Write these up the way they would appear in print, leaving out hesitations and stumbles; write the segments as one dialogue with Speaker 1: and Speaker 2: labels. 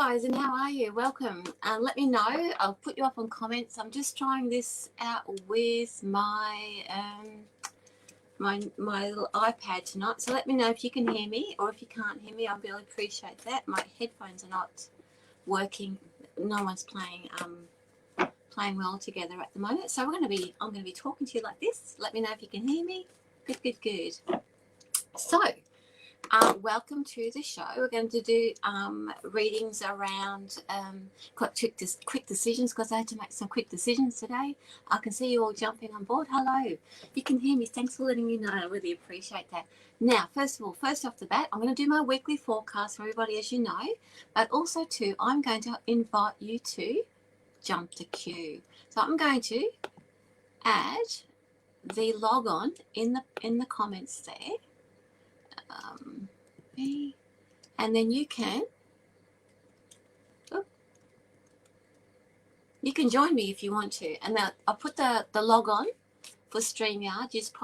Speaker 1: guys, and how are you? Welcome. Let me know. I'll put you up on comments. I'm just trying this out with my my little iPad tonight. So let me know if you can hear me, or if you can't hear me. I'll really appreciate that. My headphones are not working. No one's playing well together at the moment. So I'm going to be talking to you like this. Let me know if you can hear me. Good. So. Welcome to the show. We're going to do readings around quick decisions, because I had to make some quick decisions today. I can see you all jumping on board. Hello. You can hear me. Thanks for letting me know. I really appreciate that. Now, first off the bat, I'm going to do my weekly forecast for everybody, as you know, but also too, I'm going to invite you to jump the queue. So I'm going to add the log on in the comments there. And then you can join me if you want to. And I'll put the log on for StreamYard. Just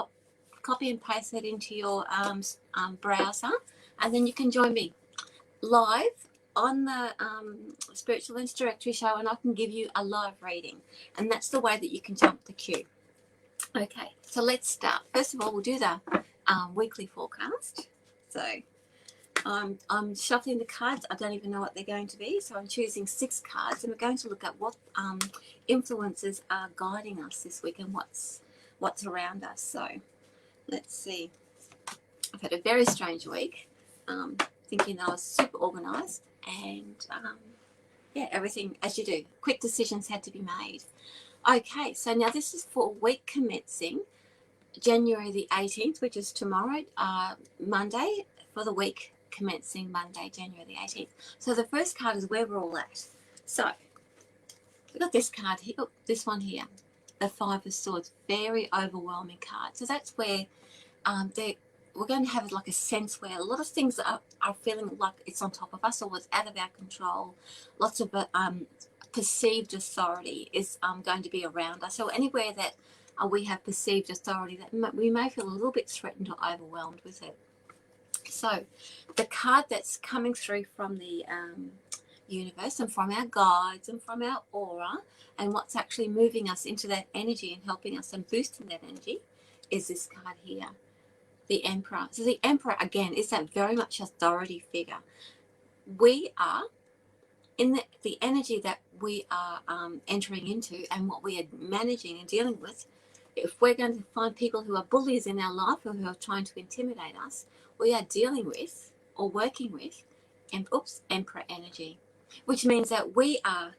Speaker 1: copy and paste that into your browser, and then you can join me live on the Spiritual Lens Directory show, and I can give you a live reading. And that's the way that you can jump the queue. Okay, so let's start. First of all, we'll do the weekly forecast. So I'm shuffling the cards. I don't even know what they're going to be, so I'm choosing 6 cards, and we're going to look at what influences are guiding us this week and what's around us. So let's see. I've had a very strange week, thinking I was super organised, and everything as you do. Quick decisions had to be made. Okay, so now this is for week commencing January the 18th, which is tomorrow, Monday, for the week commencing Monday, January the 18th. So the first card is where we're all at. So we've got this card here, this one here, the 5 of Swords, very overwhelming card. So that's where we're going to have like a sense where a lot of things are feeling like it's on top of us, or it's out of our control. Lots of perceived authority is going to be around us. So anywhere that we have perceived authority, that we may feel a little bit threatened or overwhelmed with it. So the card that's coming through from the universe and from our guides and from our aura, and what's actually moving us into that energy and helping us and boosting that energy, is this card here, the Emperor. So the Emperor, again, is that very much authority figure. We are in the energy that we are entering into, and what we are managing and dealing with. If we're going to find people who are bullies in our life, or who are trying to intimidate us, we are dealing with or working with Emperor energy, which means that we are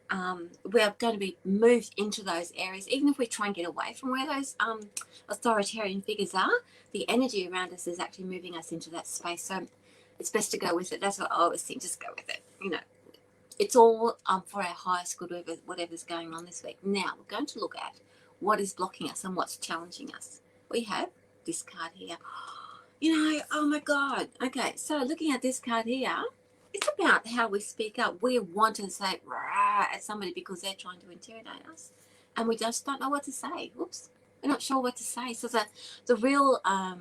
Speaker 1: going to be moved into those areas. Even if we try and get away from where those authoritarian figures are, the energy around us is actually moving us into that space. So it's best to go with it. That's what I always think. Just go with it. It's all for our highest good, whatever's going on this week. Now we're going to look at what is blocking us and what's challenging us. We have this card here. Oh my God. Okay, so looking at this card here, it's about how we speak up. We want to say rah at somebody because they're trying to intimidate us, and we just don't know what to say. Oops, we're not sure what to say. So the real I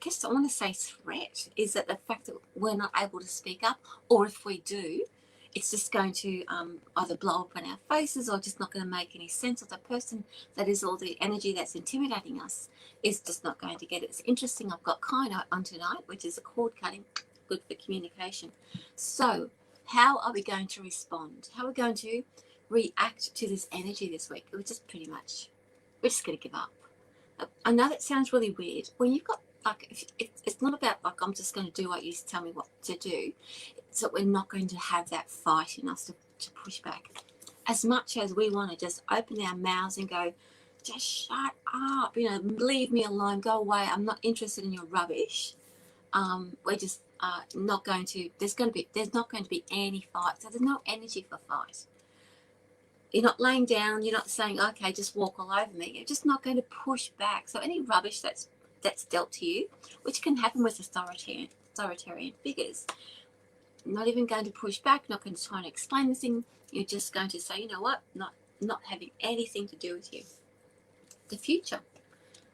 Speaker 1: guess I want to say threat is that the fact that we're not able to speak up, or if we do, it's just going to either blow up in our faces, or just not going to make any sense. Or the person that is all the energy that's intimidating us is just not going to get it. It's interesting. I've got Kaino on tonight, which is a cord cutting, good for communication. So how are we going to respond? How are we going to react to this energy this week? We're just going to give up. I know that sounds really weird. When you've got, it's not about I'm just going to do what you tell me what to do. So we're not going to have that fight in us to push back. As much as we want to just open our mouths and go, just shut up, leave me alone, go away, I'm not interested in your rubbish. We're just not going to, there's not going to be any fight. So there's no energy for fight. You're not laying down, you're not saying, okay, just walk all over me. You're just not going to push back. So any rubbish that's dealt to you, which can happen with authoritarian figures, not even going to push back, not going to try and explain anything. You're just going to say, you know what, not having anything to do with you. The future.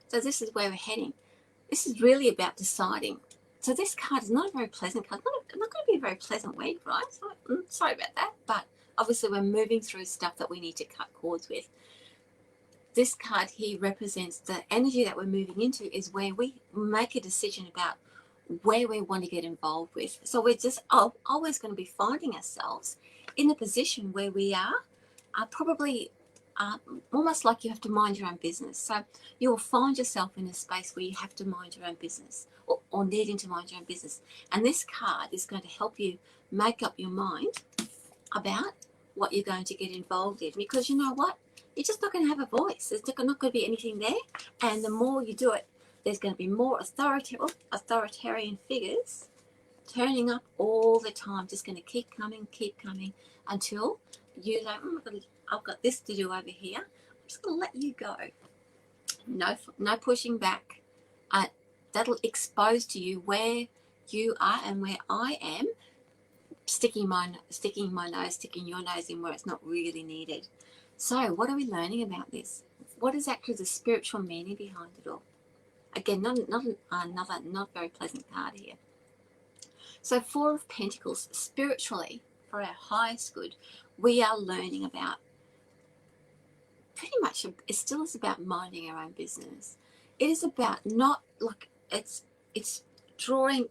Speaker 1: So this is where we're heading. This is really about deciding So this card is not a very pleasant card. Not going to be a very pleasant week, right? So, sorry about that. But obviously we're moving through stuff that we need to cut cords with. This card here represents the energy that we're moving into is where we make a decision about where we want to get involved with. So we're just always going to be finding ourselves in a position where we are probably almost like you have to mind your own business. So you will find yourself in a space where you have to mind your own business or needing to mind your own business. And this card is going to help you make up your mind about what you're going to get involved in, because you know what? You're just not going to have a voice. There's not going to be anything there. And the more you do it, there's going to be more authoritarian figures turning up all the time, just going to keep coming until you go, oh my God, I've got this to do over here. I'm just going to let you go. No pushing back. That'll expose to you where you are and where I am, sticking your nose in where it's not really needed. So what are we learning about this? What is actually the spiritual meaning behind it all? Again, not very pleasant card here. So Four of Pentacles, spiritually, for our highest good, we are learning about pretty much, it still is about minding our own business. It is about not like it's drawing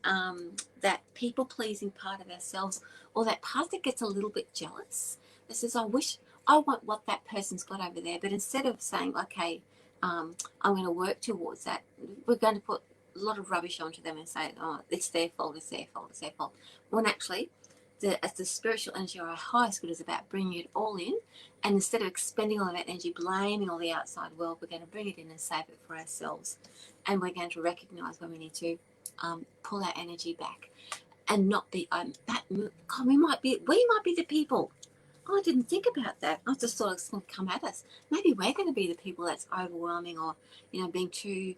Speaker 1: that people-pleasing part of ourselves, or that part that gets a little bit jealous, that says, I want what that person's got over there. But instead of saying, okay, I'm going to work towards that, we're going to put a lot of rubbish onto them and say, oh, it's their fault, it's their fault, it's their fault. When actually, as the spiritual energy or our highest good is about bringing it all in, and instead of expending all of that energy, blaming all the outside world, we're going to bring it in and save it for ourselves. And we're going to recognise when we need to pull our energy back and not be we might be the people. Oh, I didn't think about that. I just thought it's going to come at us. Maybe we're going to be the people that's overwhelming, or being too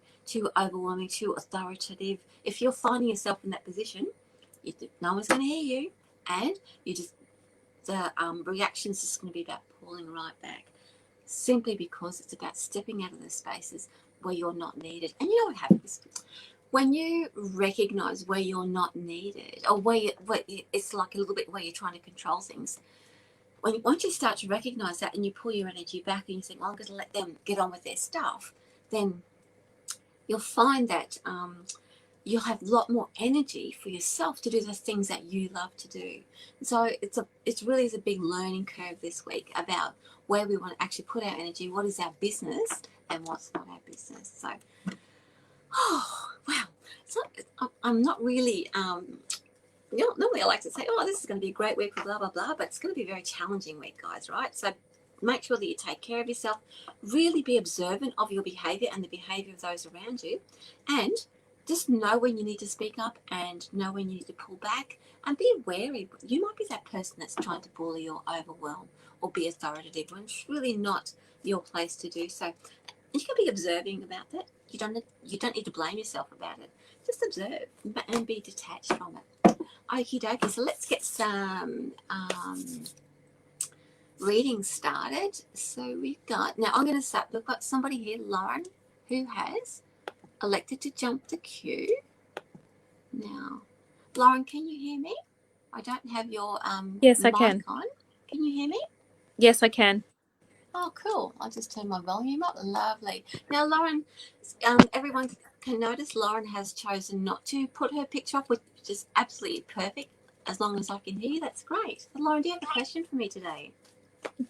Speaker 1: overwhelming, too authoritative. If you're finding yourself in that position, no one's going to hear you, and the reaction's just going to be about pulling right back, simply because it's about stepping out of the spaces where you're not needed. And you know what happens when you recognize where you're not needed, or where it's like a little bit where you're trying to control things. Once you start to recognize that and you pull your energy back and you think, well, I'm going to let them get on with their stuff, then you'll find that you'll have a lot more energy for yourself to do the things that you love to do. So it's really a big learning curve this week about where we want to actually put our energy, what is our business and what's not our business. So, oh, wow. So I'm not really... normally I like to say, oh, this is going to be a great week for blah, blah, blah, but it's going to be a very challenging week, guys, right? So make sure that you take care of yourself. Really be observant of your behaviour and the behaviour of those around you. And just know when you need to speak up and know when you need to pull back, and be wary. You might be that person that's trying to bully or overwhelm or be authoritative when it's really not your place to do so. You can be observing about that. You don't need to blame yourself about it. Just observe and be detached from it. Okie dokie, so let's get some reading started. So now I'm going to start, we've got somebody here, Lauren, who has elected to jump the queue. Now, Lauren, can you hear me? I don't have your
Speaker 2: yes, I
Speaker 1: mic
Speaker 2: can.
Speaker 1: on. Can you hear me?
Speaker 2: Yes, I can.
Speaker 1: Oh, cool. I'll just turn my volume up. Lovely. Now, Lauren, everyone can notice Lauren has chosen not to put her picture up, which is absolutely perfect. As long as I can hear you, that's great. But Lauren, do you have a question for me today?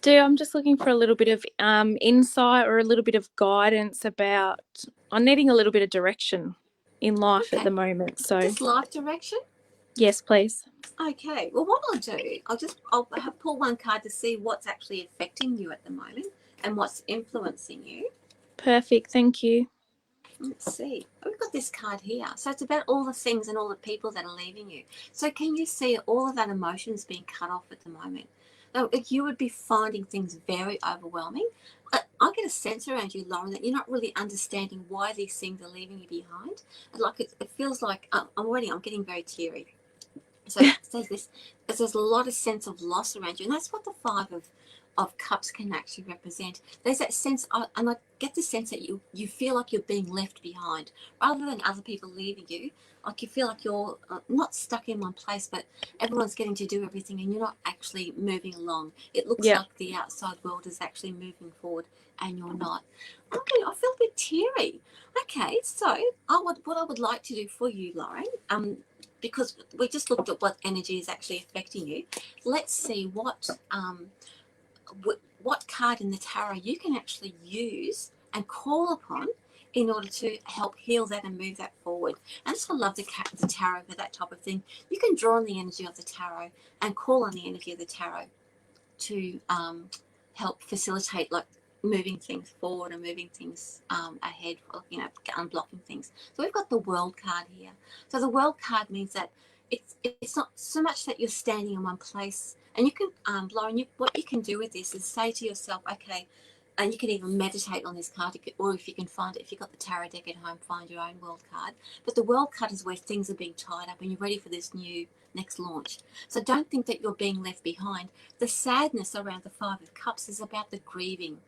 Speaker 2: I'm just looking for a little bit of insight or a little bit of guidance about... I'm needing a little bit of direction in life at the moment. So
Speaker 1: just life direction?
Speaker 2: Yes, please.
Speaker 1: Okay. Well, what I'll do, I'll pull one card to see what's actually affecting you at the moment and what's influencing you.
Speaker 2: Perfect. Thank you.
Speaker 1: Let's see. We've got this card here. So it's about all the things and all the people that are leaving you. So can you see all of that emotions being cut off at the moment? Now, you would be finding things very overwhelming. I get a sense around you, Lauren, that you're not really understanding why these things are leaving you behind. Like it feels like I'm getting very teary. So it says this. There's a lot of sense of loss around you, and that's what the Five of cups can actually represent. There's that sense, and I get the sense that you feel like you're being left behind rather than other people leaving you. Like you feel like you're not stuck in one place, but everyone's getting to do everything and you're not actually moving along. It looks
Speaker 2: Yeah.
Speaker 1: like the outside world is actually moving forward and you're not. Okay, I feel a bit teary. Okay, so what I would like to do for you, Lauren, because we just looked at what energy is actually affecting you. Let's see what card in the tarot you can actually use and call upon in order to help heal that and move that forward. And I just love the tarot for that type of thing. You can draw on the energy of the tarot and call on the energy of the tarot to help facilitate like moving things forward and moving things ahead, unblocking things. So we've got the World card here. So the World card means that it's not so much that you're standing in one place. And you can, Lauren, what you can do with this is say to yourself, okay, and you can even meditate on this card, or if you can find it, if you've got the tarot deck at home, find your own World card. But the World card is where things are being tied up and you're ready for this new next launch. So don't think that you're being left behind. The sadness around the Five of Cups is about the grieving.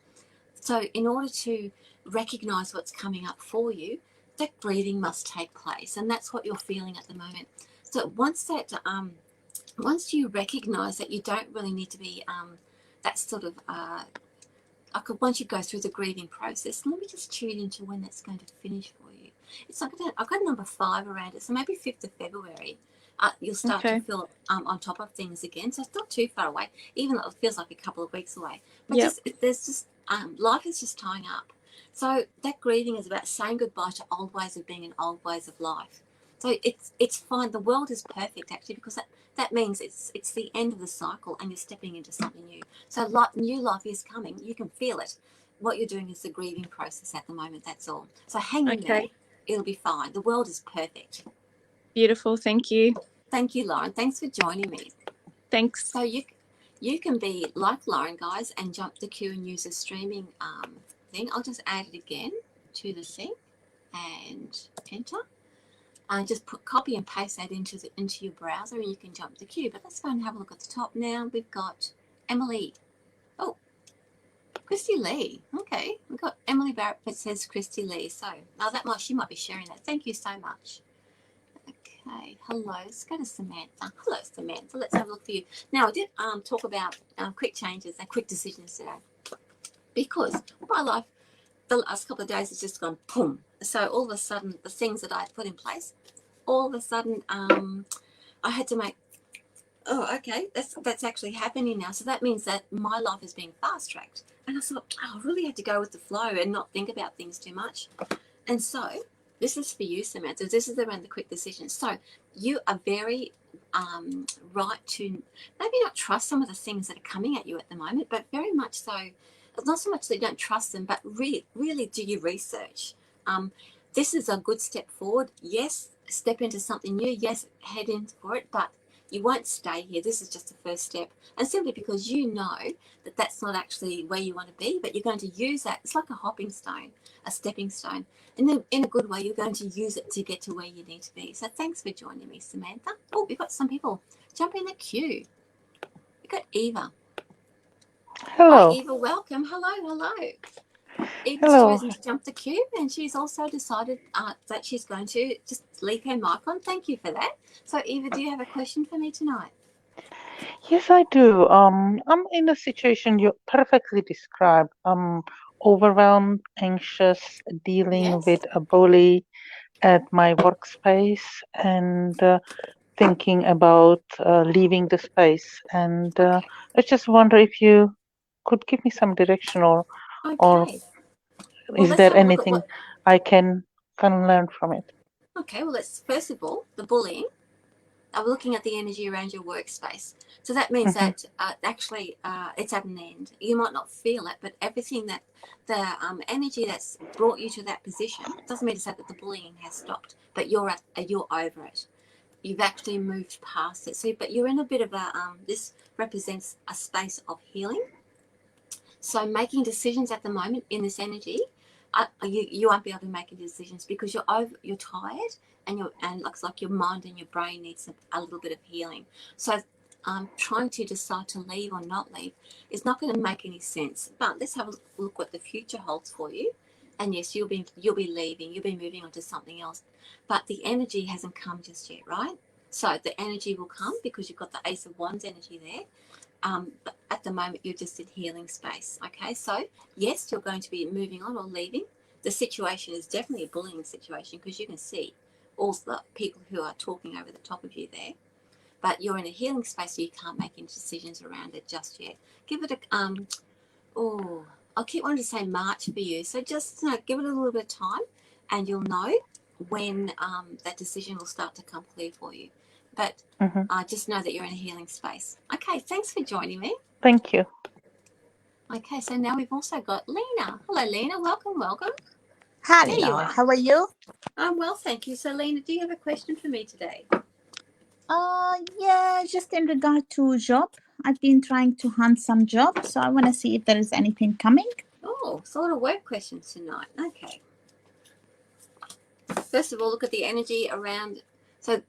Speaker 1: So in order to recognize what's coming up for you, that grieving must take place, and that's what you're feeling at the moment. So once you recognize that you don't really need to be that sort of once you go through the grieving process, let me just tune into when that's going to finish for you. It's like I've got number 5 around it, so maybe 5th of February. You'll start to feel on top of things again. So it's not too far away, even though it feels like a couple of weeks away. But life is just tying up. So that grieving is about saying goodbye to old ways of being and old ways of life. So it's fine. The world is perfect actually, because that means it's the end of the cycle and you're stepping into something new. So new life is coming. You can feel it. What you're doing is the grieving process at the moment. That's all. So hang in there. It'll be fine. The world is perfect.
Speaker 2: Beautiful. Thank you.
Speaker 1: Thank you, Lauren. Thanks for joining me.
Speaker 2: Thanks.
Speaker 1: So you can be like Lauren, guys, and jump the queue and use a streaming thing. I'll just add it again to the thing and enter. Just copy and paste that into your browser and you can jump the queue. But let's go and have a look at the top now. We've got Emily. Oh, Christy Lee. Okay, we've got Emily Barrett that says Christy Lee. So now she might be sharing that. Thank you so much. Okay, hello. Let's go to Samantha. Hello, Samantha. Let's have a look for you. Now, I did talk about quick changes and quick decisions today, because my life the last couple of days has just gone boom. So all of a sudden, the things that I put in place, all of a sudden, I had to make. Oh, okay, that's actually happening now. So that means that my life is being fast tracked, and I thought, I really had to go with the flow and not think about things too much, and so. This is for you, Samantha. This is around the quick decisions. So you are very right to maybe not trust some of the things that are coming at you at the moment, but very much so. It's not so much that you don't trust them, but really do your research. This is a good step forward. Yes, step into something new. Yes, head in for it, but you won't stay here. This is just the first step. And simply because you know that that's not actually where you want to be, but you're going to use that. It's like a hopping stone, a stepping stone. And in a good way, you're going to use it to get to where you need to be. So thanks for joining me, Samantha. Oh, we've got some people. Jump in the queue. We've got Eva.
Speaker 3: Hello.
Speaker 1: Hi, Eva. Welcome. Hello. Eva's
Speaker 3: Hello.
Speaker 1: chosen to jump the queue, and she's also decided that she's going to just leave her mic on. Thank you for that. So, Eva, do you have a question for me tonight?
Speaker 3: Yes, I do. I'm in a situation you perfectly described. I'm overwhelmed, anxious, dealing with a bully at my workspace, and thinking about leaving the space. And I just wonder if you could give me some direction, or
Speaker 1: Okay. Well,
Speaker 3: is
Speaker 1: let's
Speaker 3: there
Speaker 1: have a look at
Speaker 3: anything I can learn from it?
Speaker 1: Okay, well, let's first of all, the bullying. We're looking at the energy around your workspace. So that means that actually it's at an end. You might not feel it, but everything that the energy that's brought you to that position doesn't mean to say that the bullying has stopped, but you're over it. You've actually moved past it. So, but you're in a bit of a this represents a space of healing. So making decisions at the moment in this energy, you won't be able to make any decisions because you're tired and looks like your mind and your brain needs a little bit of healing. So trying to decide to leave or not leave is not going to make any sense. But let's have a look what the future holds for you. And yes, you'll be leaving, you'll be moving on to something else. But the energy hasn't come just yet, right? So the energy will come because you've got the Ace of Wands energy there. But at the moment, you're just in healing space. Okay, so yes, you're going to be moving on or leaving. The situation is definitely a bullying situation because you can see all the people who are talking over the top of you there. But you're in a healing space, so you can't make any decisions around it just yet. Give it a I keep wanting to say March for you. So just give it a little bit of time, and you'll know when that decision will start to come clear for you. But just know that you're in a healing space. Okay, thanks for joining me.
Speaker 3: Thank you.
Speaker 1: Okay, so now we've also got Lena. Hello, Lena. Welcome.
Speaker 4: Hello,
Speaker 1: There you are.
Speaker 4: how are you?
Speaker 1: I'm well, thank you. So, Lena, do you have a question for me today?
Speaker 4: Yeah, just in regard to job. I've been trying to hunt some job, so I want to see if there is anything coming.
Speaker 1: Oh, it's a lot of work questions tonight. Okay. First of all, look at the energy around. So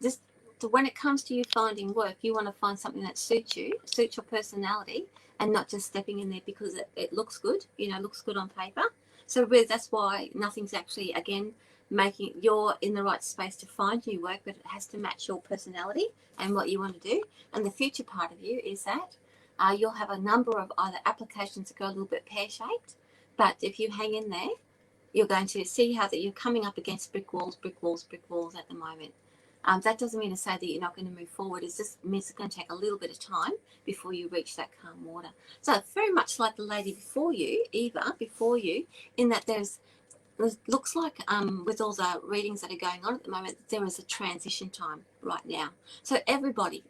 Speaker 1: when it comes to you finding work, you want to find something that suits you, suits your personality, and not just stepping in there because it looks good, looks good on paper. So really, that's why nothing's actually, again, making you're in the right space to find new work, but it has to match your personality and what you want to do. And the future part of you is that you'll have a number of either applications that go a little bit pear-shaped, but if you hang in there, you're going to see how that you're coming up against brick walls at the moment. That doesn't mean to say that you're not going to move forward. It just means it's going to take a little bit of time before you reach that calm water. So very much like the lady before you, Eva, in that it looks like with all the readings that are going on at the moment, there is a transition time right now. So everybody,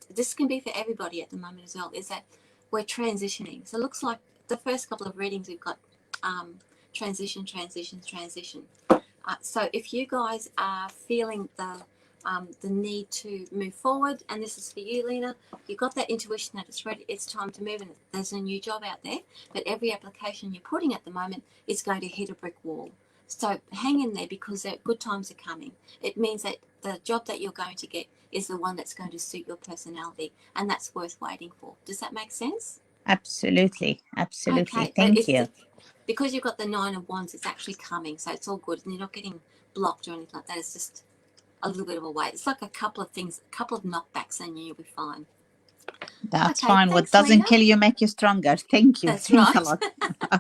Speaker 1: this can be for everybody at the moment as well, is that we're transitioning. So it looks like the first couple of readings we've got transition. So if you guys are feeling the need to move forward, and this is for you, Lena, you've got that intuition that it's ready, it's time to move, and there's a new job out there, but every application you're putting at the moment is going to hit a brick wall. So hang in there because good times are coming. It means that the job that you're going to get is the one that's going to suit your personality, and that's worth waiting for. Does that make sense?
Speaker 4: Absolutely.
Speaker 1: Okay,
Speaker 4: Thank you.
Speaker 1: Because you've got the Nine of Wands, it's actually coming, so it's all good, and you're not getting blocked or anything like that. It's just a little bit of a wait. It's like a couple of knockbacks, and you'll be fine.
Speaker 4: That's
Speaker 1: Okay,
Speaker 4: fine. What
Speaker 1: thanks,
Speaker 4: doesn't
Speaker 1: Lena.
Speaker 4: kill you make you stronger. Thank you.
Speaker 1: That's
Speaker 4: Thanks
Speaker 1: right.
Speaker 4: a lot.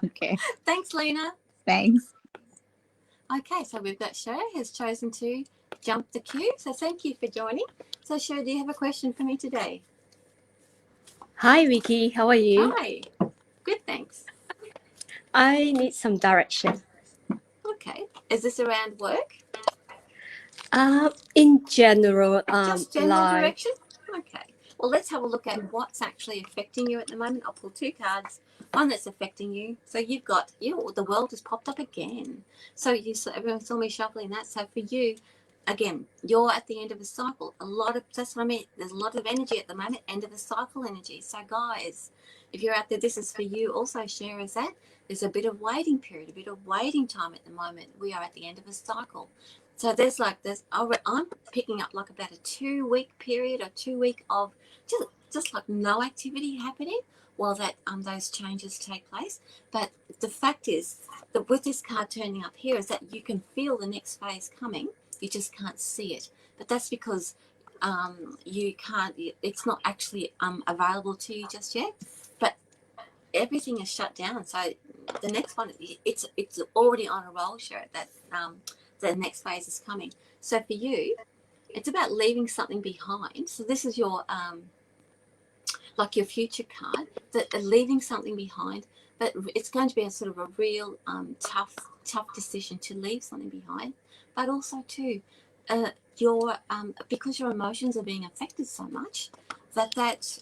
Speaker 4: Okay.
Speaker 1: Thanks, Lena.
Speaker 4: Thanks.
Speaker 1: Okay, so we've got Sher has chosen to jump the queue, so thank you for joining. So Sher, do you have a question for me today?
Speaker 5: Hi, Vicki. How are you?
Speaker 1: Hi. Good, thanks.
Speaker 5: I need some direction.
Speaker 1: Okay. Is this around work?
Speaker 5: In general,
Speaker 1: Just general
Speaker 5: life.
Speaker 1: direction? Okay. Well, let's have a look at what's actually affecting you at the moment. I'll pull two cards. One that's affecting you. So you've got, the world has popped up again. So everyone saw me shuffling that. So for you, again, you're at the end of a cycle. That's what I mean. There's a lot of energy at the moment, end of a cycle energy. So guys, if you're out there, this is for you. Also share as that. There's a bit of waiting period, a bit of waiting time at the moment. We are at the end of a cycle. So I'm picking up like about a 2-week period or 2 week of just like no activity happening while that those changes take place. But the fact is that with this card turning up here is that you can feel the next phase coming. You just can't see it. But that's because it's not actually available to you just yet. But everything is shut down. So the next one, it's already on a roll, sure, that the next phase is coming. So for you, it's about leaving something behind. So this is your like your future card, that leaving something behind, but it's going to be a sort of a real tough decision to leave something behind. But also too, because your emotions are being affected so much, that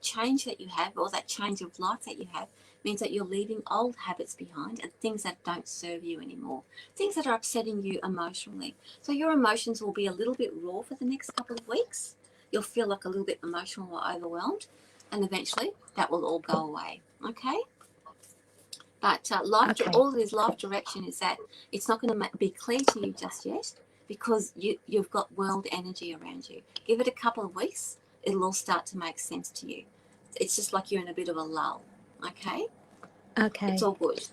Speaker 1: change that you have, or that change of life that you have, means that you're leaving old habits behind and things that don't serve you anymore, things that are upsetting you emotionally. So your emotions will be a little bit raw for the next couple of weeks. You'll feel like a little bit emotional or overwhelmed, and eventually that will all go away. Okay? But all of this life direction is that it's not going to be clear to you just yet, because you've got world energy around you. Give it a couple of weeks. it'll all start to make sense to you. It's just like you're in a bit of a lull, okay?
Speaker 5: Okay.
Speaker 1: It's all good.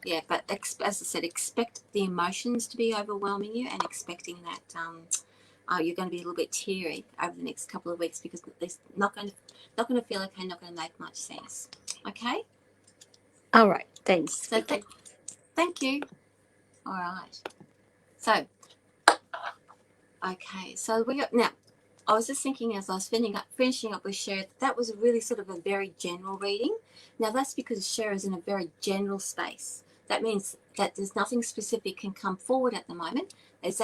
Speaker 1: Yeah, but as I said, expect the emotions to be overwhelming you, and expecting that you're going to be a little bit teary over the next couple of weeks, because it's not going to feel okay, not going to make much sense. Okay?
Speaker 5: All right. Thanks.
Speaker 1: So thank you. All right. So, okay. So we got now. I was just thinking as I was finishing up with Cher, that was really sort of a very general reading. Now that's because Cher is in a very general space. That means that there's nothing specific can come forward at the moment. Is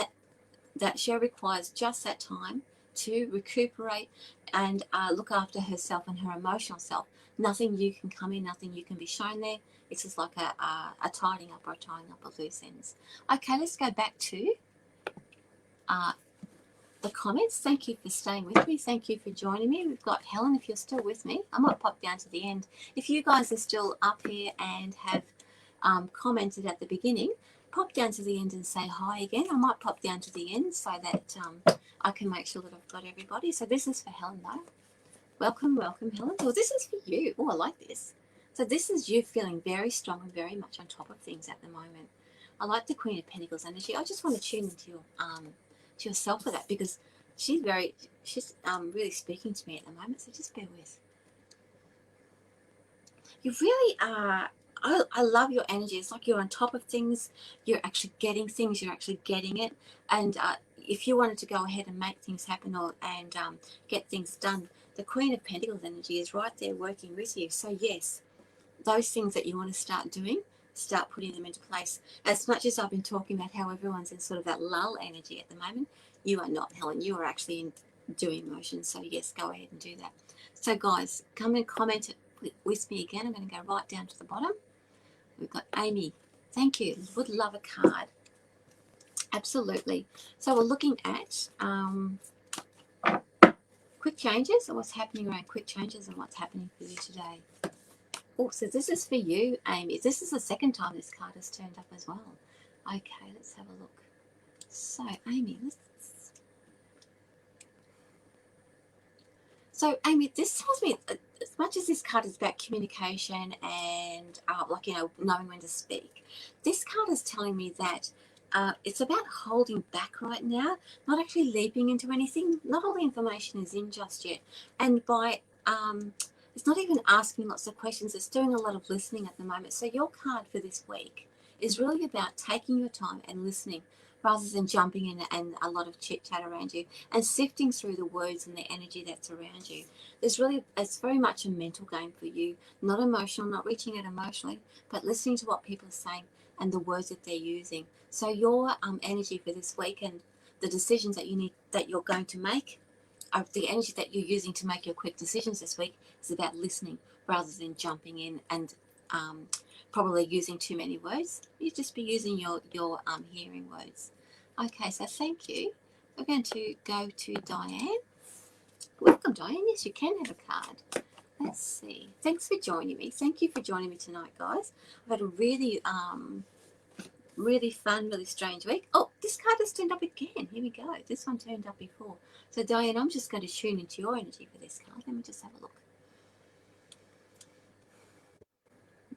Speaker 1: that Cher requires just that time to recuperate and look after herself and her emotional self. Nothing new can come in, nothing new can be shown there. It's just like a tidying up or a tying up of loose ends. Okay, let's go back to the comments. Thank you for staying with me. Thank you for joining me. We've got Helen, if you're still with me. I might pop down to the end. If you guys are still up here and have commented at the beginning, pop down to the end and say hi again. I might pop down to the end so that I can make sure that I've got everybody. So this is for Helen though. Welcome, welcome, Helen. Well, this is for you. Oh, I like this. So this is you feeling very strong and very much on top of things at the moment. I like the Queen of Pentacles energy. I just want to tune into your to yourself for that, because she's really speaking to me at the moment. So just bear with. You really are. I love your energy. It's like you're on top of things. You're actually getting things. You're actually getting it. And if you wanted to go ahead and make things happen and get things done, the Queen of Pentacles energy is right there working with you. So yes, those things that you want to start doing, start putting them into place. As much as I've been talking about how everyone's in sort of that lull energy at the moment, you are not, Helen. You are actually in doing motion. So yes, go ahead and do that. So guys, come and comment with me again. I'm going to go right down to the bottom. We've got Amy. Thank you. Would love a card. Absolutely. So we're looking at quick changes, and what's happening around quick changes and what's happening for you today. Oh, so this is for you, Amy. This is the second time this card has turned up as well. Okay, let's have a look. So, Amy, this tells me, as much as this card is about communication and, knowing when to speak, this card is telling me that it's about holding back right now, not actually leaping into anything. Not all the information is in just yet. And by it's not even asking lots of questions. It's doing a lot of listening at the moment. So your card for this week is really about taking your time and listening, rather than jumping in and a lot of chit chat around you, and sifting through the words and the energy that's around you. It's very much a mental game for you, not emotional, not reaching out emotionally, but listening to what people are saying and the words that they're using. So your energy for this week and the decisions that you're going to make, the energy that you're using to make your quick decisions this week is about listening rather than jumping in and probably using too many words. You just be using your hearing words. Okay, so thank you. We're going to go to Diane. Welcome, Diane. Yes, you can have a card. Let's see. Thanks for joining me. Thank you for joining me tonight, guys. I've had a really really fun, really strange week. Oh, this card has turned up again. Here we go. This one turned up before. So, Diane, I'm just going to tune into your energy for this card. Let me just have a look.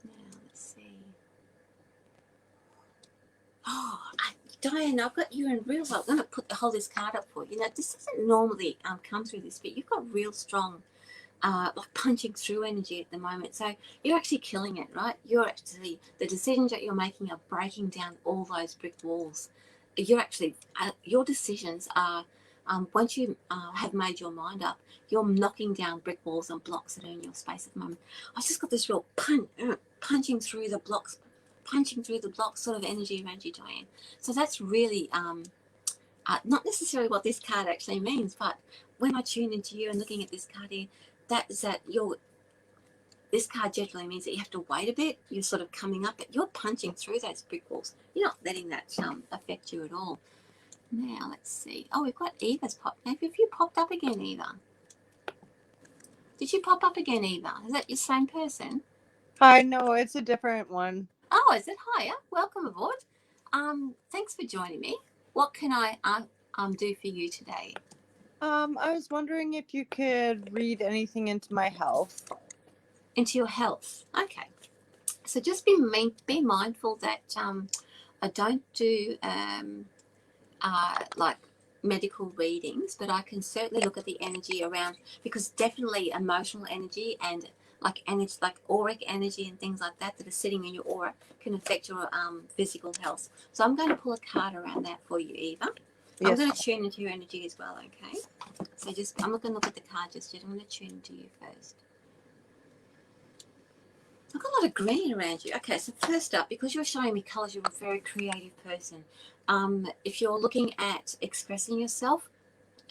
Speaker 1: Now, let's see. Oh, Diane, I've got you in real well. I'm going to hold this card up for you. Now, this doesn't normally come through this, but you've got real strong like punching through energy at the moment. So you're actually killing it, right? You're actually, the decisions that you're making are breaking down all those brick walls. You're actually, your decisions are, once you have made your mind up, you're knocking down brick walls and blocks that are in your space at the moment. I've just got this real punching through the blocks sort of energy around you, Diane. So that's really not necessarily what this card actually means, but when I tune into you and looking at this card here, this card generally means that you have to wait a bit. You're sort of coming up, but you're punching through those brick walls. You're not letting that affect you at all. Now, let's see. Oh, we've got Eva's popped. Have you popped up again, Eva? Did you pop up again, Eva? Is that your same person?
Speaker 6: Hi, no, it's a different one.
Speaker 1: Oh, is it? Hiya. Welcome aboard. Thanks for joining me. What can I do for you today?
Speaker 6: I was wondering if you could read anything into my health.
Speaker 1: Into your health. Okay. So just be mindful that I don't do like medical readings, but I can certainly look at the energy around, because definitely emotional energy and like energy, like auric energy and things like that are sitting in your aura can affect your physical health. So I'm going to pull a card around that for you, Eva. I'm
Speaker 6: Yes.
Speaker 1: going to tune into your energy as well, okay? So just, I'm not going to look at the card just yet. I'm going to tune into you first. I've got a lot of green around you. Okay, so first up, because you're showing me colours, you're a very creative person. If you're looking at expressing yourself,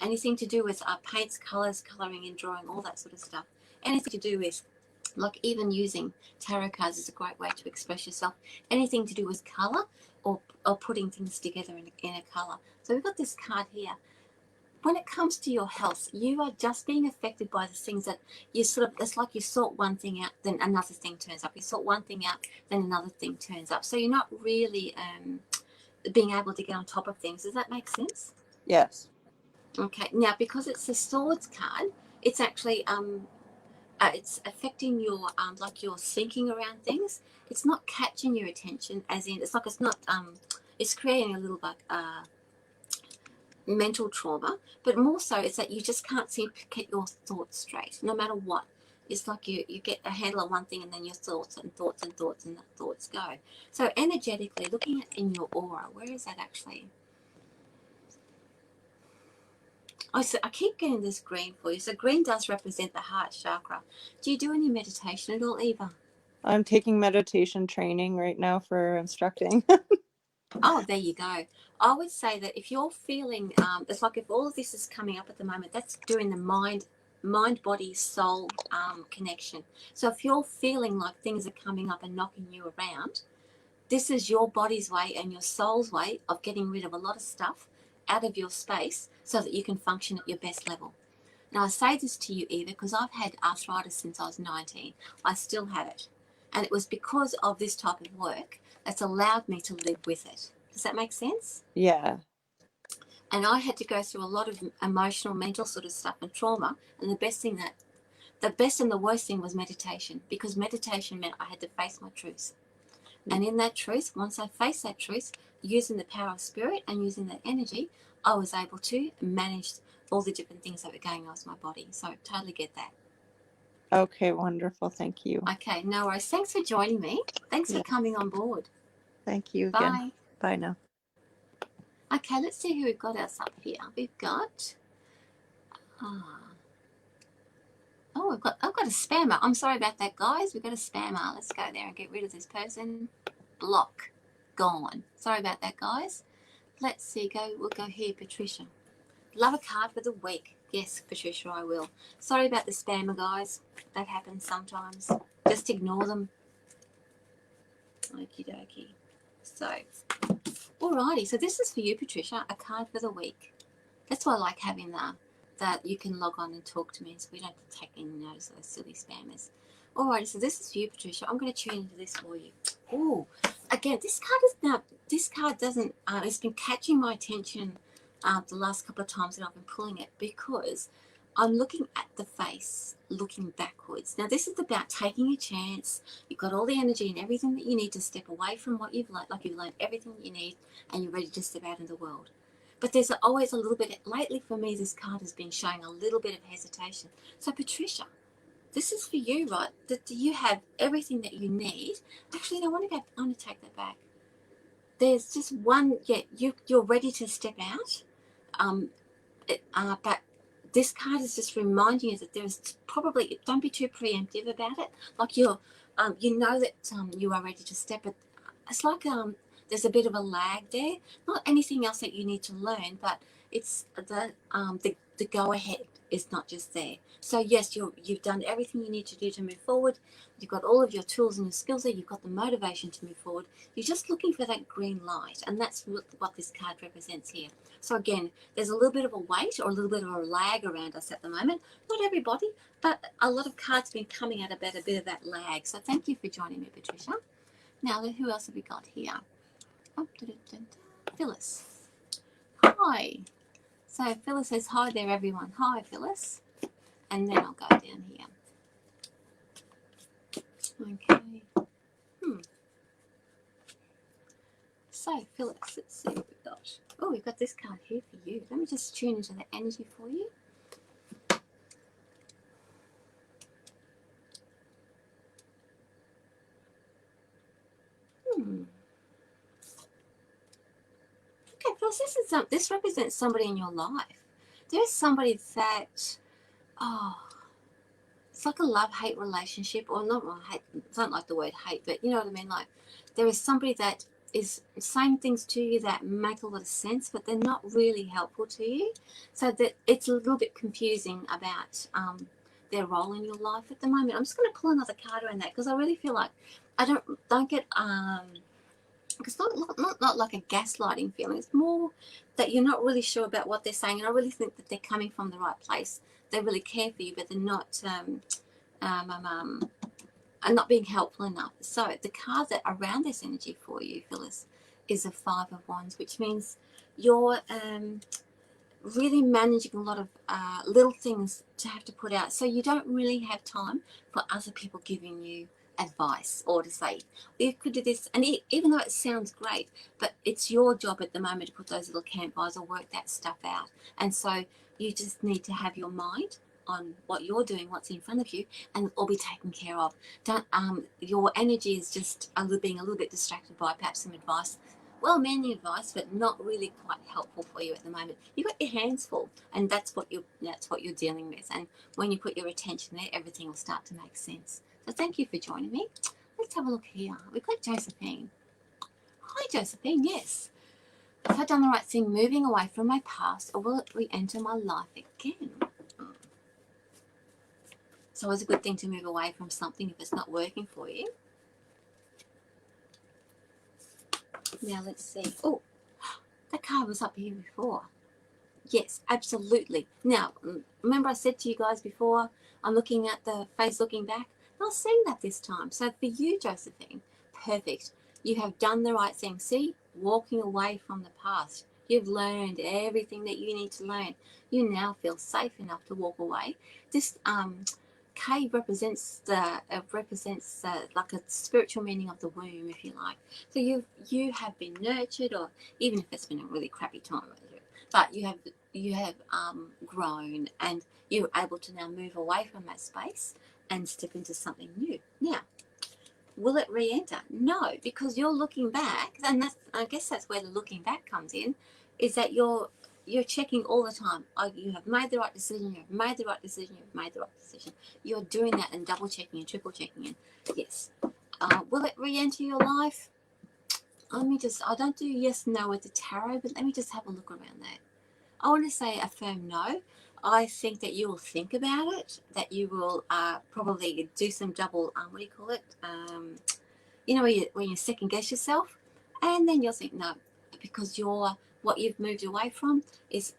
Speaker 1: anything to do with paints, colours, colouring and drawing, all that sort of stuff, anything to do with, like even using tarot cards is a great way to express yourself. Anything to do with colour or putting things together in a colour. So we've got this card here. When it comes to your health, you are just being affected by the things that you sort of, it's like you sort one thing out, then another thing turns up. You sort one thing out, then another thing turns up. So you're not really being able to get on top of things. Does that make sense?
Speaker 6: Yes.
Speaker 1: Okay. Now, because it's the swords card, it's actually it's affecting your like your thinking around things. It's not catching your attention, as in it's like it's not it's creating a little bit mental trauma, but more so it's that you just can't seem to get your thoughts straight, no matter what. It's like you get a handle on one thing and then your thoughts and thoughts and thoughts and thoughts go. So energetically, looking at in your aura, where is that actually? Oh, so I keep getting this green for you. So green does represent the heart chakra. Do you do any meditation at all, Eva?
Speaker 6: I'm taking meditation training right now for instructing.
Speaker 1: Oh, there you go. I would say that if you're feeling, it's like if all of this is coming up at the moment, that's doing the mind, body, soul connection. So if you're feeling like things are coming up and knocking you around, this is your body's way and your soul's way of getting rid of a lot of stuff out of your space so that you can function at your best level. Now, I say this to you, Eva, because I've had arthritis since I was 19. I still have it. And it was because of this type of work that's allowed me to live with it. Does that make sense?
Speaker 6: Yeah.
Speaker 1: And I had to go through a lot of emotional, mental sort of stuff and trauma. And the best and the worst thing was meditation, because meditation meant I had to face my truth. And in that truth, once I faced that truth, using the power of spirit and using that energy, I was able to manage all the different things that were going on with my body. So I totally get that.
Speaker 6: Okay, wonderful. Thank you.
Speaker 1: Okay, no worries. Thanks for joining me. Thanks
Speaker 6: Yeah.
Speaker 1: for coming on board.
Speaker 6: Thank you again.
Speaker 1: Bye.
Speaker 6: Bye now.
Speaker 1: Okay, let's see who we've got else up here. We've got I've got a spammer. I'm sorry about that, guys. We've got a spammer. Let's go there and get rid of this person. Block. Gone. Sorry about that, guys. Let's see. We'll go here, Patricia. Love a card for the week. Yes, Patricia, I will. Sorry about the spammer, guys. That happens sometimes. Just ignore them. Okie dokie. So, alrighty. So this is for you, Patricia. A card for the week. That's why I like having that you can log on and talk to me, so we don't have to take any notice of those silly spammers. Alrighty. So this is for you, Patricia. I'm going to tune into this for you. Oh, again, this card doesn't. It's been catching my attention the last couple of times that I've been pulling it, because I'm looking at the face, looking backwards. Now, this is about taking a chance. You've got all the energy and everything that you need to step away from what you've learned, like you've learned everything you need and you're ready to step out in the world. But there's always a little bit, lately for me, this card has been showing a little bit of hesitation. So, Patricia, this is for you, right? That you have everything that you need. Actually, I want to take that back. There's just one, you're ready to step out. But this card is just reminding you that there's probably, don't be too preemptive about it. Like you know that you are ready to step it. It's like there's a bit of a lag there. Not anything else that you need to learn, but it's the go ahead is not just there. So yes, you've done everything you need to do to move forward. You've got all of your tools and your skills there. You've got the motivation to move forward. You're just looking for that green light, and that's what this card represents here. So again, there's a little bit of a wait or a little bit of a lag around us at the moment. Not everybody, but a lot of cards have been coming out about a bit of that lag. So thank you for joining me, Patricia. Now, who else have we got here? Oh, Phyllis. Hi. So Phyllis says, hi there, everyone. Hi, Phyllis. And then I'll go down here. Okay. So, Phyllis, let's see what we've got. Oh, we've got this card here for you. Let me just tune into the energy for you. Okay, Phyllis, this represents somebody in your life. There's somebody that, it's like a love-hate relationship, or not hate. It's not like the word hate, but you know what I mean. Like, there is somebody that is saying things to you that make a lot of sense, but they're not really helpful to you. So that it's a little bit confusing about their role in your life at the moment. I'm just going to pull another card around that because I really feel like I don't get it's not like a gaslighting feeling. It's more that you're not really sure about what they're saying, and I really think that they're coming from the right place. They really care for you, but they're not are not being helpful enough. So the card that around this energy for you, Phyllis, is a Five of Wands, which means you're really managing a lot of little things to have to put out. So you don't really have time for other people giving you advice or to say, you could do this. And even though it sounds great, but it's your job at the moment to put those little campfires or work that stuff out. And so you just need to have your mind on what you're doing, what's in front of you, and it'll be taken care of. Don't your energy is just being a little bit distracted by perhaps some advice, well-meaning advice, but not really quite helpful for you at the moment. You've got your hands full, and that's what you're dealing with. And when you put your attention there, everything will start to make sense. So thank you for joining me. Let's have a look here. We've got Josephine. Hi, Josephine. Yes. Have I done the right thing moving away from my past, or will it re-enter my life again? So it's a good thing to move away from something if it's not working for you. Now let's see. Oh, that card was up here before. Yes, absolutely. Now, remember I said to you guys before, I'm looking at the face looking back. Not seeing that this time. So for you, Josephine, perfect. You have done the right thing. See, walking away from the past. You've learned everything that you need to learn. You now feel safe enough to walk away. This K represents like a spiritual meaning of the womb, if you like. So you have been nurtured, or even if it's been a really crappy time, but you have grown, and you're able to now move away from that space and step into something new. Now, will it re-enter? No, because you're looking back, and I guess that's where the looking back comes in, is that you're checking all the time. Oh, you have made the right decision, you have made the right decision, you've made the right decision. You're doing that and double checking and triple checking. And yes, will it re-enter your life? I don't do yes, no with the tarot, but let me just have a look around that. I want to say a firm no. I think that you will think about it, that you will probably do some double, what do you call it? When you second guess yourself, and then you'll think no, because what you've moved away from is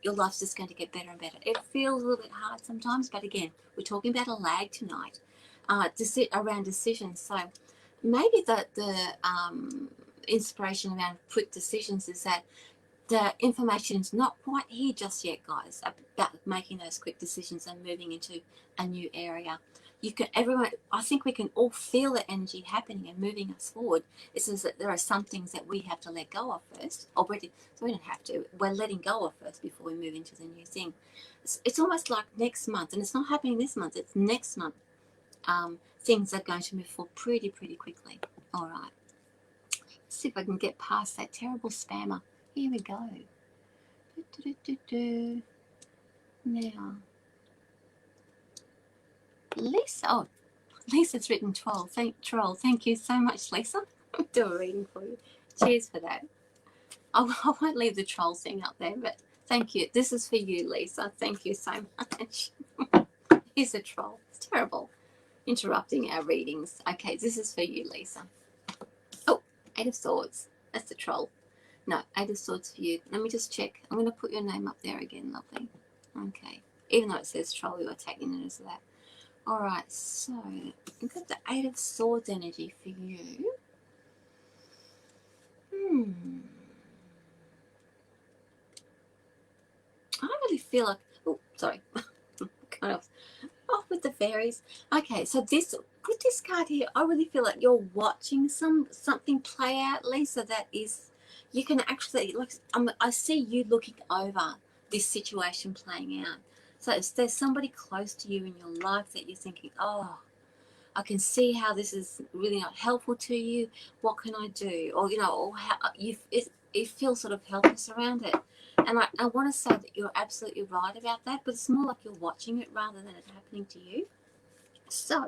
Speaker 1: your life's just going to get better and better. It feels a little bit hard sometimes, but again, we're talking about a lag tonight around decisions. So maybe the inspiration around quick decisions is that the information is not quite here just yet, guys, about making those quick decisions and moving into a new area. I think we can all feel the energy happening and moving us forward. It's just that there are some things that we have to let go of first. So we don't have to. We're letting go of first before we move into the new thing. It's almost like next month, and it's not happening this month. It's next month. Things are going to move forward pretty quickly. All right. Let's see if I can get past that terrible spammer. Here we go. Now, Lisa. Lisa's written troll. Thank you so much, Lisa. I'll do a reading for you. Cheers for that. I won't leave the troll thing up there, but thank you. This is for you, Lisa. Thank you so much. Here's a troll. It's terrible. Interrupting our readings. Okay, this is for you, Lisa. Oh, Eight of Swords. That's the troll. No, Eight of Swords for you. Let me just check. I'm going to put your name up there again, lovely. Okay. Even though it says troll, we were taking it as that. All right, so we've got the Eight of Swords energy for you. feel like, oh, sorry, kind of off with the fairies. Okay, so this with this card here, I really feel like you're watching something play out, Lisa. That is, you can actually like. I see you looking over this situation playing out. So if there's somebody close to you in your life that you're thinking, oh, I can see how this is really not helpful to you. What can I do? Or or how you feel sort of helpless around it. And I want to say that you're absolutely right about that, but it's more like you're watching it rather than it happening to you. So,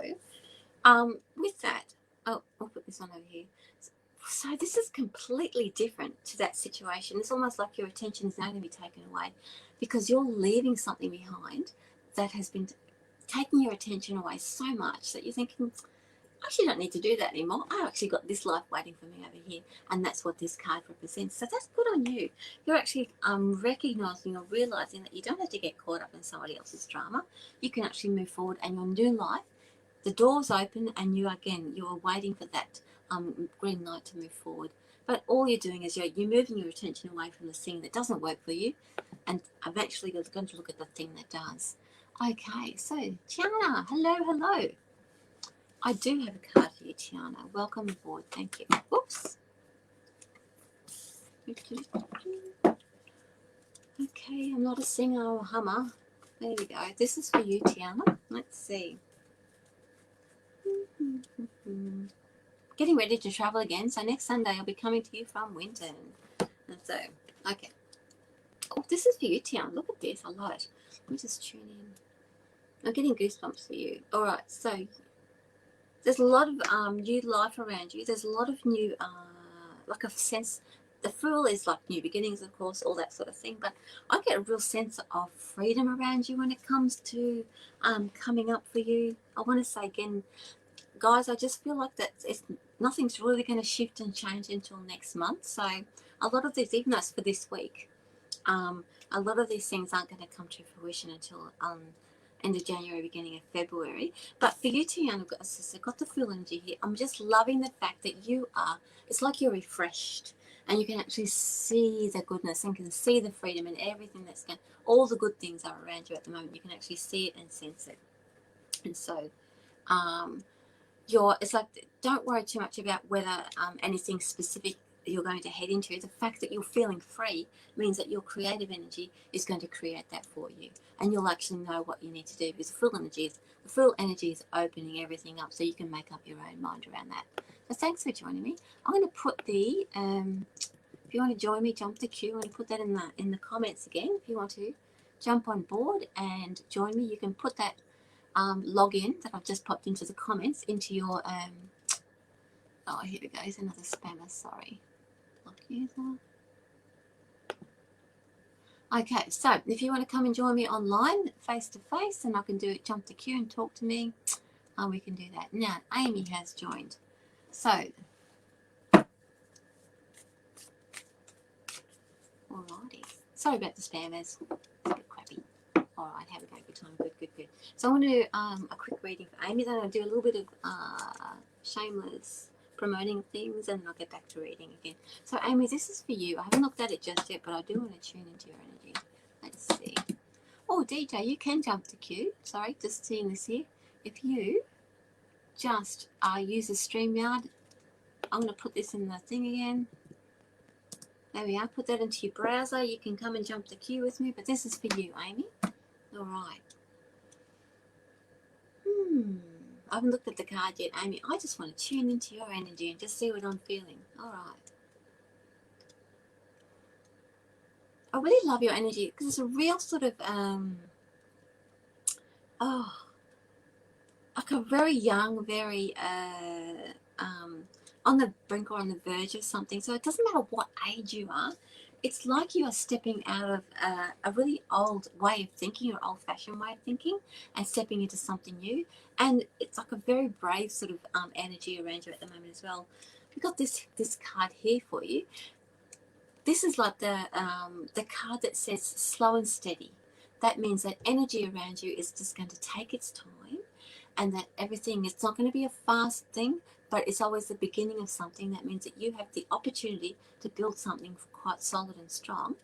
Speaker 1: with that, oh, I'll put this on over here. So this is completely different to that situation. It's almost like your attention is now going to be taken away because you're leaving something behind that has been taking your attention away so much that you're thinking, I actually don't need to do that anymore. I actually got this life waiting for me over here, and that's what this card represents. So that's good on you. You're actually recognizing or realizing that you don't have to get caught up in somebody else's drama. You can actually move forward, and your new life, the door's open, and you are waiting for that green light to move forward. But all you're doing is you're moving your attention away from the thing that doesn't work for you, and eventually you're going to look at the thing that does. Okay, so Tiana, hello. I do have a card for you, Tiana. Welcome aboard. Thank you. Whoops. Okay, I'm not a singer or a hummer. There we go. This is for you, Tiana. Let's see. Getting ready to travel again. So next Sunday I'll be coming to you from Winton. And so, okay. Oh, this is for you, Tiana. Look at this. I love it. Let me just tune in. I'm getting goosebumps for you. All right. So there's a lot of new life around you. There's a lot of new, like a sense. The Fool is like new beginnings, of course, all that sort of thing. But I get a real sense of freedom around you when it comes to coming up for you. I want to say again, guys, I just feel like that nothing's really going to shift and change until next month. So a lot of these, even though it's for this week, a lot of these things aren't going to come to fruition until end of January, beginning of February. But for you, Tiana, I've got the Fool energy here. I'm just loving the fact that it's like you're refreshed and you can actually see the goodness and can see the freedom and everything all the good things are around you at the moment. You can actually see it and sense it. And so, it's like, don't worry too much about whether anything specific you're going to head into. The fact that you're feeling free means that your creative energy is going to create that for you, and you'll actually know what you need to do, because the full energy is opening everything up, so you can make up your own mind around that. So thanks for joining me. I'm going to put the if you want to join me, jump the queue. I'm going to put that in the comments again. If you want to jump on board and join me, you can put that login that I've just popped into the comments into your oh, here we go. Here's another spammer. Sorry. Block user. Okay, so if you want to come and join me online, face to face, and I can do it, jump the queue and talk to me, we can do that. Now, Amy has joined. So, alrighty. Sorry about the spammers. It's a bit crappy. All right, have a good time. Good. So I want to do a quick reading for Amy. Then I'll do a little bit of shameless promoting things, and I'll get back to reading again. So Amy, this is for you. I haven't looked at it just yet, but I do want to tune into your energy. Let's see. Oh, DJ, you can jump the queue. Sorry, just seeing this here. If you just use a StreamYard, I'm going to put this in the thing again. There we are. Put that into your browser. You can come and jump the queue with me, but this is for you, Amy. All right. I haven't looked at the card yet, Amy. I just want to tune into your energy and just see what I'm feeling. All right. I really love your energy because it's a real sort of, like a very young, very on the brink or on the verge of something. So it doesn't matter what age you are. It's like you are stepping out of a really old way of thinking, or old-fashioned way of thinking, and stepping into something new. And it's like a very brave sort of energy around you at the moment as well. We've got this card here for you. This is like the card that says slow and steady. That means that energy around you is just going to take its time, and that everything, it's not going to be a fast thing, but it's always the beginning of something. That means that you have the opportunity to build something quite solid and strong.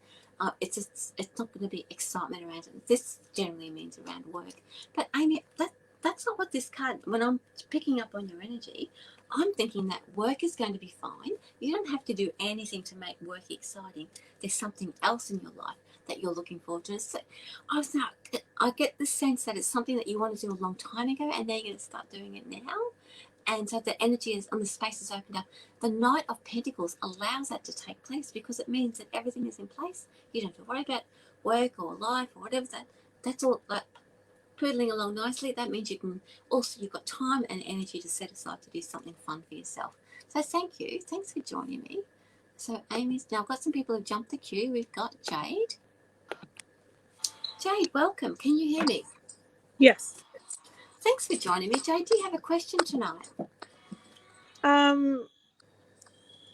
Speaker 1: it's not going to be excitement around it. This generally means around work. But Amy, that's not what this card, when I'm picking up on your energy, I'm thinking that work is going to be fine. You don't have to do anything to make work exciting. There's something else in your life that you're looking forward to. So I get the sense that it's something that you wanted to do a long time ago, and then you're going to start doing it now. And so the energy is, and the space is opened up. The Knight of Pentacles allows that to take place because it means that everything is in place. You don't have to worry about work or life or whatever. That's all like poodling along nicely. That means you can also, you've got time and energy to set aside to do something fun for yourself. So thank you. Thanks for joining me. So Amy's, now I've got some people who've jumped the queue. We've got Jade. Jade, welcome. Can you hear me?
Speaker 7: Yes.
Speaker 1: Thanks for joining me. Jade, do you have a question tonight?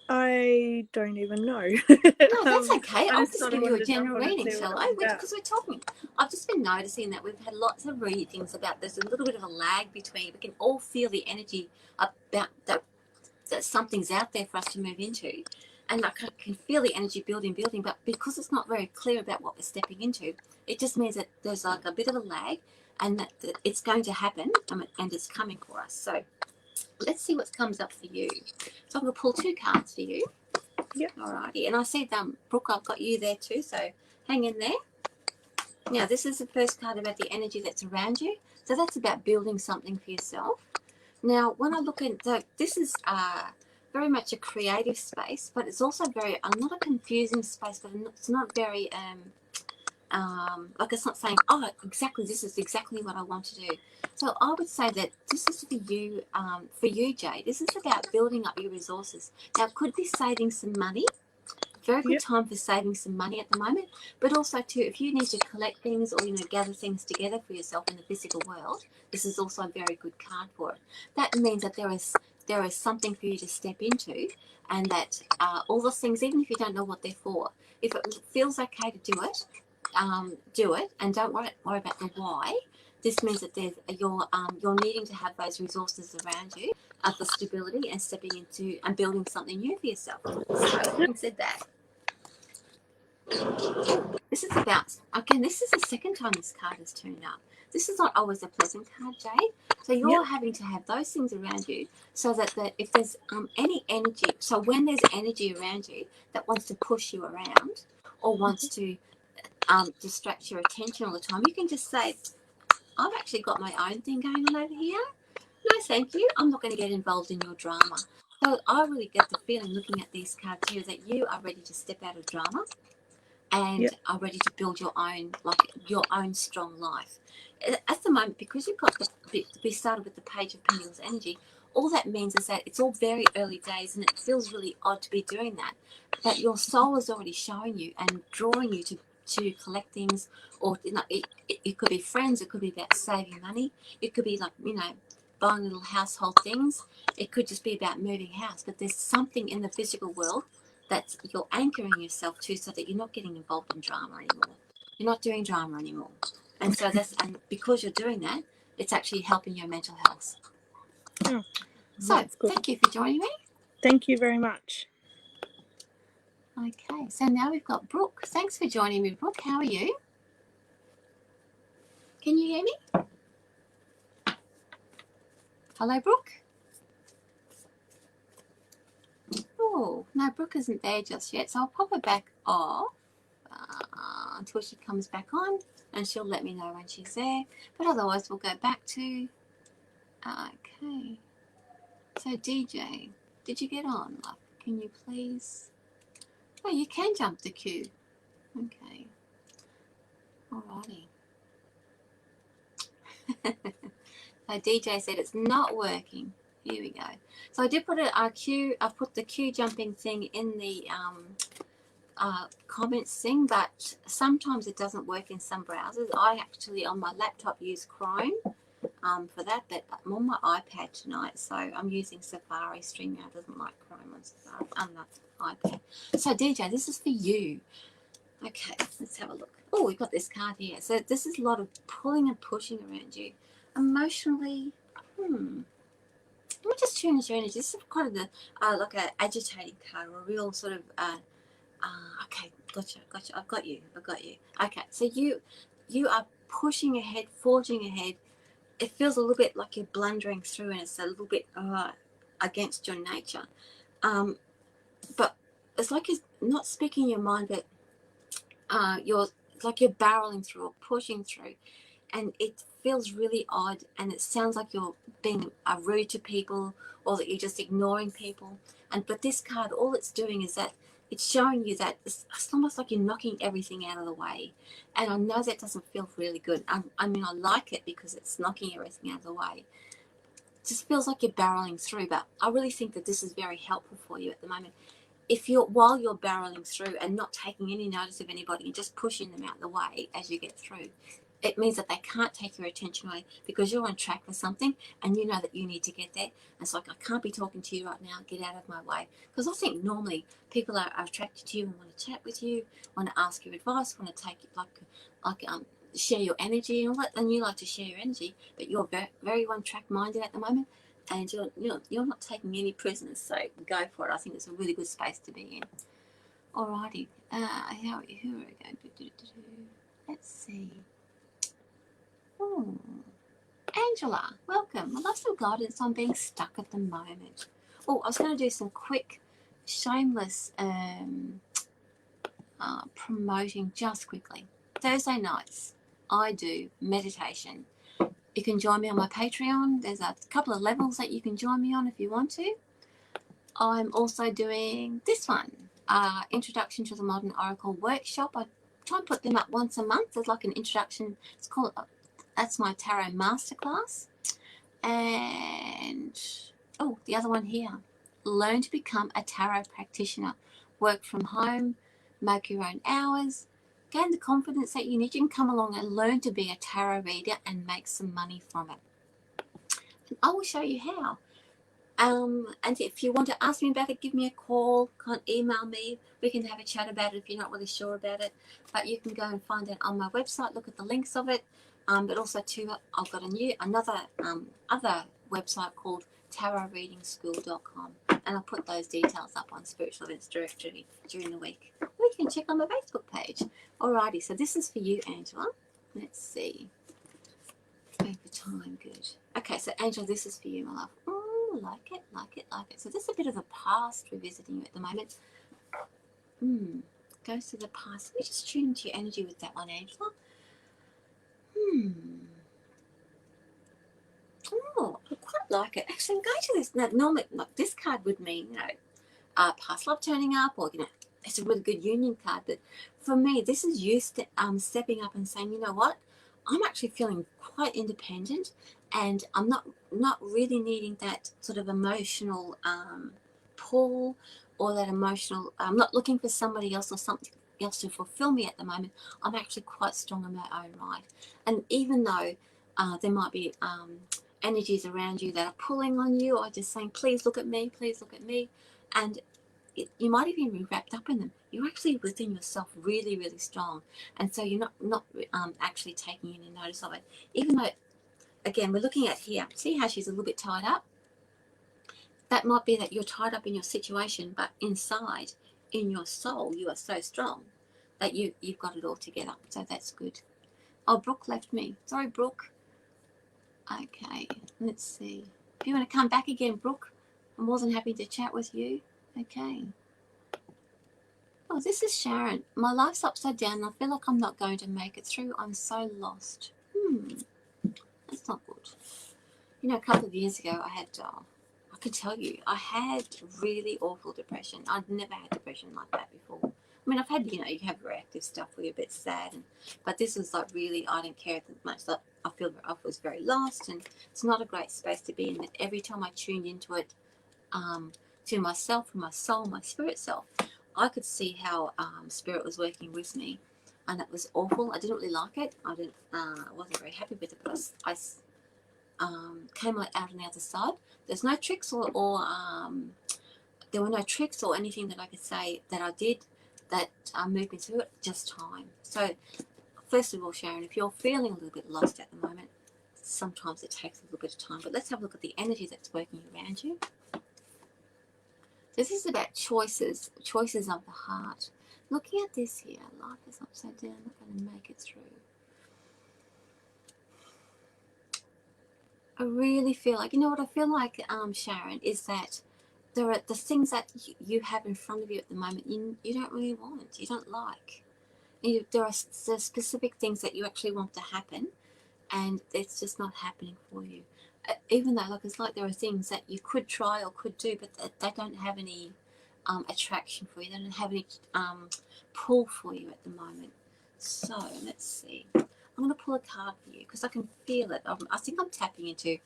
Speaker 7: I don't even know.
Speaker 1: No, that's okay. I'll just give you a general reading, shall I? Because we're talking. I've just been noticing that we've had lots of readings about there's a little bit of a lag between. We can all feel the energy about that something's out there for us to move into. And I can feel the energy building, but because it's not very clear about what we're stepping into, it just means that there's like a bit of a lag and that it's going to happen and it's coming for us. So let's see what comes up for you. So I'm going to pull 2 cards for you.
Speaker 7: Yep.
Speaker 1: Alrighty. And I see, Brooke, I've got you there too, so hang in there. Now, this is the first card about the energy that's around you. So that's about building something for yourself. Now, when I look into, this is very much a creative space, but it's also very, not a confusing space, but it's not very, like it's not saying, oh, exactly, this is exactly what I want to do. So I would say that this is for you, Jade. This is about building up your resources. Now, it could be saving some money. Very good time for saving some money at the moment, but also too, if you need to collect things or gather things together for yourself in the physical world, this is also a very good card for it. That means that there is something for you to step into, and that all those things, even if you don't know what they're for, if it feels okay to do it, and don't worry about the why. This means that you're needing to have those resources around you for stability and stepping into and building something new for yourself. So, having said that, this is about, again, this is the second time this card has turned up. This is not always a pleasant card, Jade. So you're having to have those things around you so that if there's any energy, so when there's energy around you that wants to push you around or wants to distract your attention all the time, you can just say, I've actually got my own thing going on over here. No, thank you. I'm not going to get involved in your drama. So I really get the feeling looking at these cards here that you are ready to step out of drama and are ready to build your own strong life. At the moment, because you've got we started with the Page of Pentacles energy, all that means is that it's all very early days and it feels really odd to be doing that. But your soul is already showing you and drawing you to collect things, or it could be friends, it could be about saving money, it could be like buying little household things, it could just be about moving house. But there's something in the physical world that you're anchoring yourself to, so that you're not getting involved in drama anymore. You're not doing drama anymore, and so and because you're doing that, it's actually helping your mental health. So thank you for joining me.
Speaker 7: Thank you very much.
Speaker 1: Okay, so now we've got Brooke. Thanks for joining me, Brooke. How are you? Can you hear me? Hello, Brooke? Oh, no, Brooke isn't there just yet, so I'll pop her back off until she comes back on, and she'll let me know when she's there. But otherwise, we'll go back to... Okay. So, DJ, did you get on? Like, can you please... Oh, you can jump the queue. Okay. Alrighty. So DJ said it's not working. Here we go. So I did put I put the queue jumping thing in the comments thing, but sometimes it doesn't work in some browsers. I actually on my laptop use Chrome for that, but I'm on my iPad tonight, so I'm using Safari. StreamYard doesn't like Chrome on Safari. On the iPad. So DJ, this is for you. Okay, let's have a look. Oh, we've got this card here. So this is a lot of pulling and pushing around you. Emotionally, let me just tune into your energy. This is kind of the like an agitating card, or a real sort of okay, Gotcha. I've got you. Okay, so you are pushing ahead, forging ahead. It feels a little bit like you're blundering through, and it's a little bit against your nature. But it's like you're not speaking your mind, but you're like you're barreling through or pushing through, and it feels really odd, and it sounds like you're being rude to people, or that you're just ignoring people. But this card, all it's doing is that it's showing you that it's almost like you're knocking everything out of the way. And I know that doesn't feel really good. I mean, I like it because it's knocking everything out of the way. It just feels like you're barreling through, but I really think that this is very helpful for you at the moment. If you're, while you're barreling through and not taking any notice of anybody and just pushing them out of the way as you get through, it means that they can't take your attention away because you're on track for something and you know that you need to get there. And it's like, I can't be talking to you right now, get out of my way. Because I think normally people are attracted to you and want to chat with you, want to ask your advice, want to take share your energy and all that. And you like to share your energy, but you're very, very one track minded at the moment, and you're not taking any prisoners. So go for it. I think it's a really good space to be in. Alrighty, who are we going? Let's see. Angela, welcome. I'd love some guidance on being stuck at the moment. I was going to do some quick, shameless promoting just quickly. Thursday nights, I do meditation. You can join me on my Patreon. There's a couple of levels that you can join me on if you want to. I'm also doing this one, Introduction to the Modern Oracle workshop. I try and put them up once a month. There's like an introduction. It's called, that's my tarot masterclass. And the other one here, learn to become a tarot practitioner. Work from home, make your own hours, gain the confidence that you need. You can come along and learn to be a tarot reader and make some money from it. And I will show you how. And if you want to ask me about it, give me a call, email me. We can have a chat about it if you're not really sure about it. But you can go and find it on my website, look at the links of it. But also too, I've got another other website called tarotreadingschool.com, and I'll put those details up on Spiritual Events Directory during the week. Or you can check on my Facebook page. Alrighty, so this is for you, Angela. Let's see. Going for time, good. Okay, so Angela, this is for you, my love. Like it. So this is a bit of a past revisiting you at the moment. Goes to the past. Let me just tune into your energy with that one, Angela. I quite like it. Actually, I'm going to this. Now, normally, like this card would mean, past love turning up, or it's a really good union card. But for me, this is you stepping up and saying, you know what, I'm actually feeling quite independent, and I'm not really needing that sort of emotional pull, or that emotional. I'm not looking for somebody else or something else to fulfill me at the moment. I'm actually quite strong in my own right, and even though there might be energies around you that are pulling on you, or just saying, please look at me, and you might even be wrapped up in them. You're actually within yourself really, really strong, and so you're not actually taking any notice of it. Even though, again, we're looking at here, see how she's a little bit tied up? That might be that you're tied up in your situation, but inside, in your soul, you are so strong that you've got it all together. So that's good. Oh, Brooke left me. Sorry, Brooke. Okay, let's see. If you want to come back again, Brooke, I'm more than happy to chat with you. Okay. Oh, this is Sharon. My life's upside down and I feel like I'm not going to make it through. I'm so lost. That's not good. A couple of years ago, I had, I could tell you, I had really awful depression. I'd never had depression like that before. I mean, I've had, you have reactive stuff where you're a bit sad, but this was like really, I didn't care that much. Like, I was very lost, and it's not a great space to be in. But every time I tuned into it, to myself, my soul, my spirit self, I could see how spirit was working with me, and it was awful. I didn't really like it. I wasn't very happy with it, but I came out on the other side. There's no tricks or there were no tricks or anything that I could say that I did that moved me through it, just time. So first of all, Sharon, if you're feeling a little bit lost at the moment, sometimes it takes a little bit of time, but let's have a look at the energy that's working around you. This is about choices of the heart. looking at this here, life is upside down, not going to make it through. I really feel like, you know what I feel like, Sharon, is that there are the things that you have in front of you at the moment you don't really want, you don't like. There are specific things that you actually want to happen, and it's just not happening for you. Even though, like, it's like there are things that you could try or could do, but they don't have any attraction for you. They don't have any pull for you at the moment. So let's see. I'm going to pull a card for you because I can feel it. I think I'm tapping into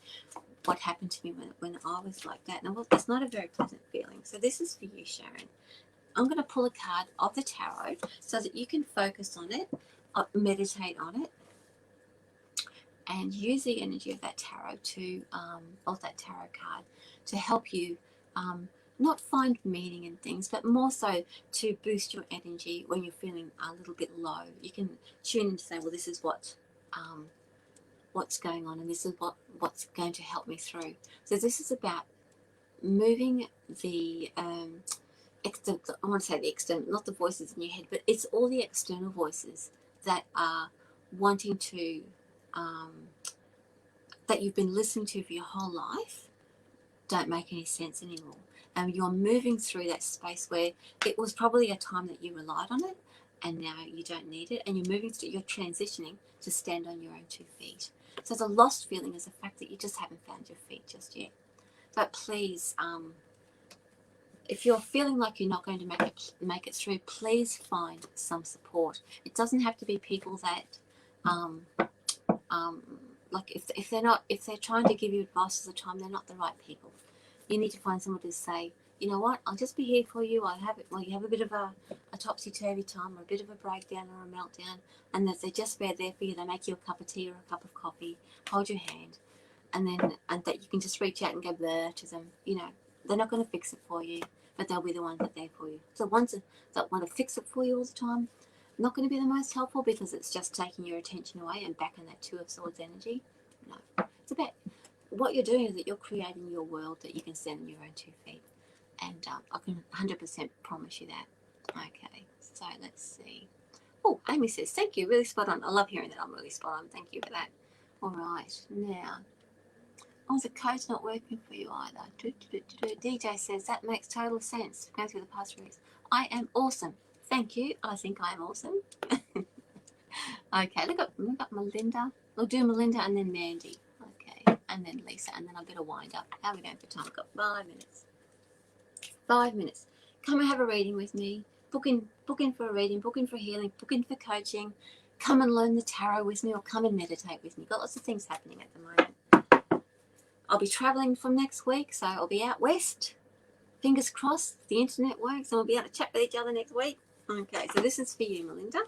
Speaker 1: what happened to me when I was like that. Now, it's not a very pleasant feeling. So this is for you, Sharon. I'm going to pull a card of the tarot so that you can focus on it, meditate on it, and use the energy of that tarot of that tarot card to help you not find meaning in things, but more so to boost your energy when you're feeling a little bit low. You can tune in to say, well, this is what's going on, and this is what's going to help me through. So this is about moving the I want to say the external, not the voices in your head, but it's all the external voices that are wanting to that you've been listening to for your whole life don't make any sense anymore. And you're moving through that space where it was probably a time that you relied on it and now you don't need it, and you're transitioning to stand on your own 2 feet. So the lost feeling is the fact that you just haven't found your feet just yet. But please, if you're feeling like you're not going to make it through, please find some support. It doesn't have to be people that like if they're trying to give you advice all the time, they're not the right people. You need to find someone to say, you know what, I'll just be here for you. You have a bit of a topsy-turvy time or a bit of a breakdown or a meltdown, and that they're just there for you. They make you a cup of tea or a cup of coffee, hold your hand, and that you can just reach out and go blur to them. You know, they're not going to fix it for you, but they'll be the ones that are there for you. So ones that want to fix it for you all the time, not going to be the most helpful because it's just taking your attention away and back in that 2 of Swords energy. No, it's about what you're doing is that you're creating your world that you can stand on your own 2 feet, and I can 100% promise you that. Okay, so let's see. Oh, Amy says, thank you, really spot on. I love hearing that I'm really spot on. Thank you for that. All right, now, the code's not working for you either. DJ says, that makes total sense. Going through the past weeks. I am awesome. Thank you. I think I am awesome. Okay, we got Melinda. We'll do Melinda and then Mandy. Okay, and then Lisa, and then I better wind up. How are we going for time? I've got 5 minutes. 5 minutes. Come and have a reading with me. Book in for a reading, book in for healing, book in for coaching. Come and learn the tarot with me, or come and meditate with me. Got lots of things happening at the moment. I'll be traveling from next week, so I'll be out west. Fingers crossed the internet works, and we'll be able to chat with each other next week. Okay, so this is for you, Melinda.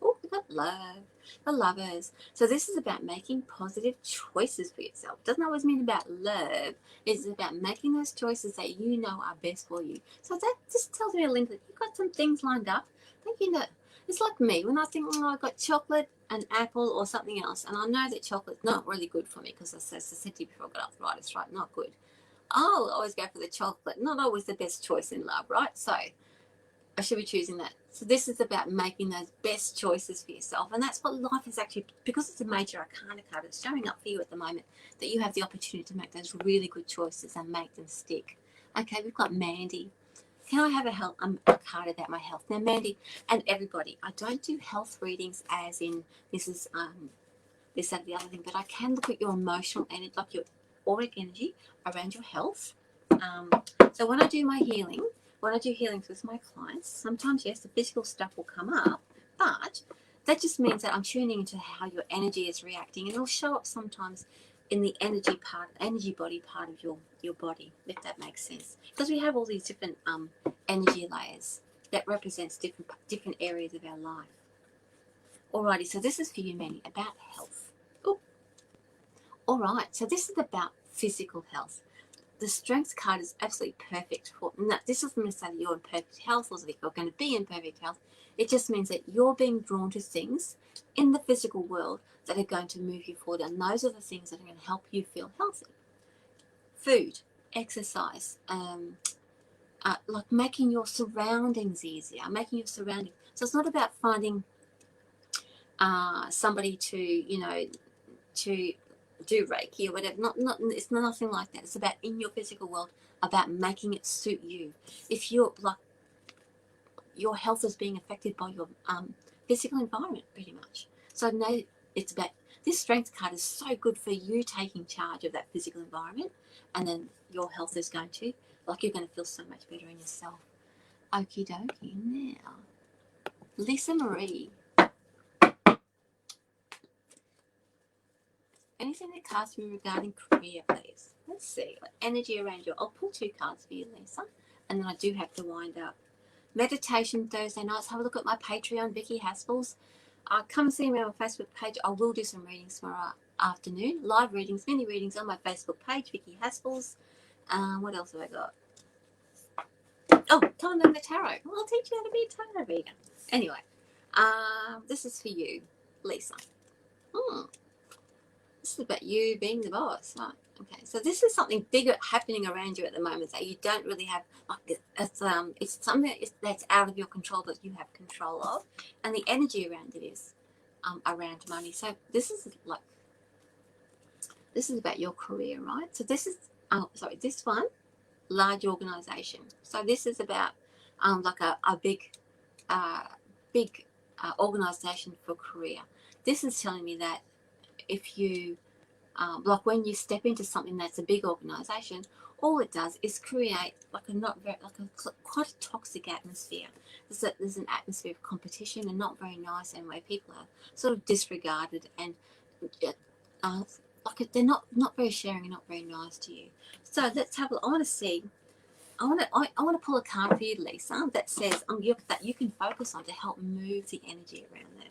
Speaker 1: Oh, we've got love. The lovers. So this is about making positive choices for yourself. It doesn't always mean about love. It's about making those choices that you know are best for you. So that just tells me a link that you've got some things lined up that you know. It's like me when I think, I've got chocolate, an apple, or something else, and I know that chocolate's not really good for me because as I said to you before, I've got arthritis, right? Not good. I'll always go for the chocolate. Not always the best choice in love, right? So I should be choosing that. So this is about making those best choices for yourself. And that's what life is actually, because it's a major arcana card, it's showing up for you at the moment that you have the opportunity to make those really good choices and make them stick. Okay, we've got Mandy. Can I have a card about my health? Now, Mandy and everybody, I don't do health readings as in this is this, that, the other thing, but I can look at your emotional energy, like your auric energy around your health. So when I do my healing, when I do healings with my clients, sometimes, yes, the physical stuff will come up, but that just means that I'm tuning into how your energy is reacting, and it'll show up sometimes in the energy body part of your body, if that makes sense. Because we have all these different energy layers that represents different areas of our life. Alrighty, so this is for you, Manny, about health. Ooh. All right, so this is about physical health. The strength card is absolutely perfect for. No, this doesn't mean to say that you're in perfect health or that you're going to be in perfect health. It just means that you're being drawn to things in the physical world that are going to move you forward, and those are the things that are going to help you feel healthy. Food, exercise, like making your surroundings easier, making your surroundings. So it's not about finding somebody to, you know, to do Reiki or whatever. It's nothing like that. It's about in your physical world, about making it suit you. If you're like, your health is being affected by your physical environment, pretty much. So no, it's about, this strength card is so good for you taking charge of that physical environment, and then your health is going to, like, you're going to feel so much better in yourself. Okie dokie. Now, Lisa Marie. Anything that cards for me regarding career, please? Let's see. What energy around you? I'll pull 2 cards for you, Lisa, and then I do have to wind up. Meditation Thursday nights. Have a look at my Patreon, Vicki Haspels. Come see me on my Facebook page. I will do some readings tomorrow afternoon. Live readings, mini readings on my Facebook page, Vicki Haspels. What else have I got? Oh, Time in the Tarot. Well, I'll teach you how to be a tarot reader. Anyway, this is for you, Lisa. This is about you being the boss, right? Okay, so this is something bigger happening around you at the moment that you don't really have. Like, it's something that's out of your control that you have control of, and the energy around it is around money. So this is about your career, right? So this is this one, large organization. So this is about like a big organization for career. This is telling me that if you like, when you step into something that's a big organization, all it does is create like quite a toxic atmosphere. There's an atmosphere of competition and not very nice, and where people are sort of disregarded and like they're not very sharing and not very nice to you. So let's have a look. I want to pull a card for you, Lisa, that says that you can focus on to help move the energy around there.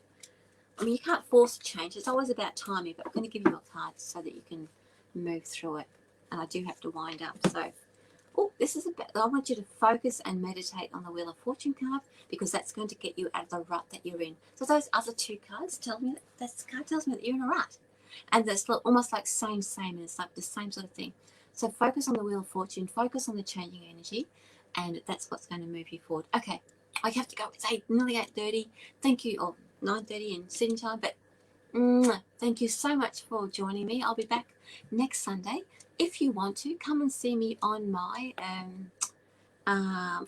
Speaker 1: I mean, you can't force change. It's always about timing, but I'm going to give you a card so that you can move through it. And I do have to wind up. So, this is I want you to focus and meditate on the Wheel of Fortune card, because that's going to get you out of the rut that you're in. So those other 2 cards tell me that this card tells me that you're in a rut. And that's almost like same, and it's like the same sort of thing. So focus on the Wheel of Fortune, focus on the changing energy, and that's what's going to move you forward. Okay, I have to go. It's nearly 8:30. Thank you. Or 9:30 in Sydney time, but thank you so much for joining me. I'll be back next Sunday. If you want to, come and see me on my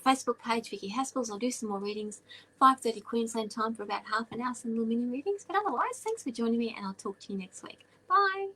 Speaker 1: Facebook page, Vicki Haspels. I'll do some more readings, 5:30 Queensland time for about half an hour, some little mini readings. But otherwise, thanks for joining me, and I'll talk to you next week. Bye.